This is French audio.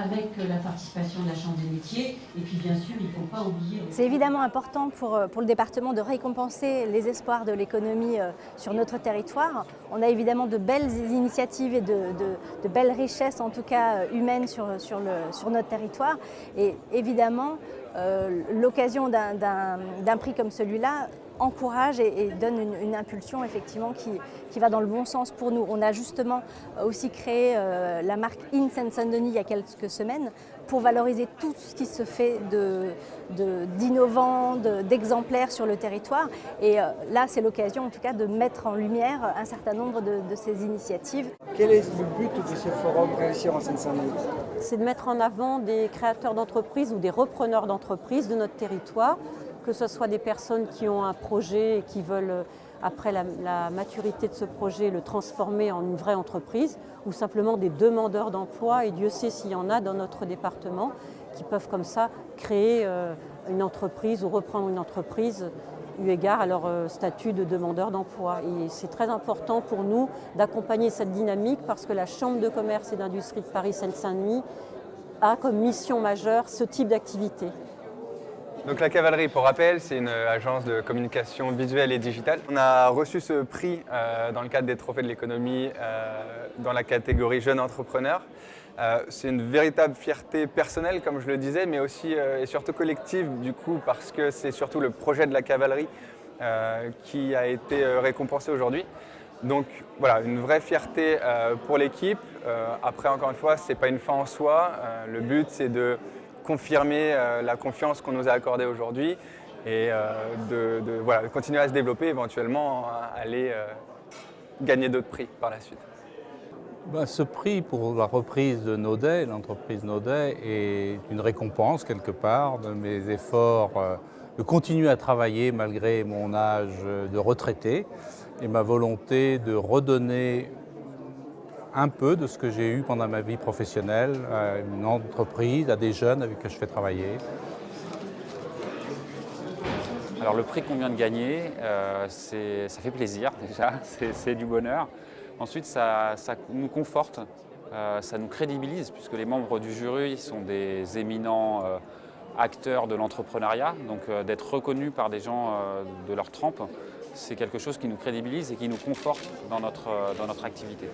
avec la participation de la Chambre des métiers. Et puis bien sûr, il ne faut pas oublier... C'est évidemment important pour le département de récompenser les espoirs de l'économie sur notre territoire. On a évidemment de belles initiatives et de belles richesses, en tout cas humaines, sur notre territoire. Et évidemment, l'occasion d'un prix comme celui-là encourage et donne une impulsion effectivement qui va dans le bon sens pour nous. On a justement aussi créé la marque In Seine-Saint-Denis il y a quelques semaines pour valoriser tout ce qui se fait d'innovant, d'exemplaires sur le territoire. Et là, c'est l'occasion en tout cas de mettre en lumière un certain nombre de ces initiatives. Quel est le but de ce forum Réussir en Seine-Saint-Denis? C'est de mettre en avant des créateurs d'entreprises ou des repreneurs d'entreprises de notre territoire, que ce soit des personnes qui ont un projet et qui veulent, après la maturité de ce projet, le transformer en une vraie entreprise, ou simplement des demandeurs d'emploi, et Dieu sait s'il y en a dans notre département, qui peuvent comme ça créer une entreprise ou reprendre une entreprise eu égard à leur statut de demandeur d'emploi. Et c'est très important pour nous d'accompagner cette dynamique parce que la Chambre de commerce et d'industrie de Paris-Seine-Saint-Denis a comme mission majeure ce type d'activité. Donc la Cavalerie, pour rappel, c'est une agence de communication visuelle et digitale. On a reçu ce prix dans le cadre des Trophées de l'économie dans la catégorie Jeunes entrepreneurs. C'est une véritable fierté personnelle, comme je le disais, mais aussi et surtout collective, du coup, parce que c'est surtout le projet de la Cavalerie qui a été récompensé aujourd'hui. Donc voilà, une vraie fierté pour l'équipe. Après, encore une fois, ce n'est pas une fin en soi. Le but, c'est de confirmer la confiance qu'on nous a accordée aujourd'hui et de continuer à se développer, éventuellement aller gagner d'autres prix par la suite. Ce prix pour la reprise de Naudet, l'entreprise Naudet, est une récompense quelque part de mes efforts de continuer à travailler malgré mon âge de retraité et ma volonté de redonner un peu de ce que j'ai eu pendant ma vie professionnelle à une entreprise, à des jeunes avec qui je fais travailler. Alors le prix qu'on vient de gagner, ça fait plaisir déjà, c'est du bonheur. Ensuite, ça nous conforte, ça nous crédibilise puisque les membres du jury sont des éminents acteurs de l'entrepreneuriat. Donc d'être reconnus par des gens de leur trempe, c'est quelque chose qui nous crédibilise et qui nous conforte dans notre activité.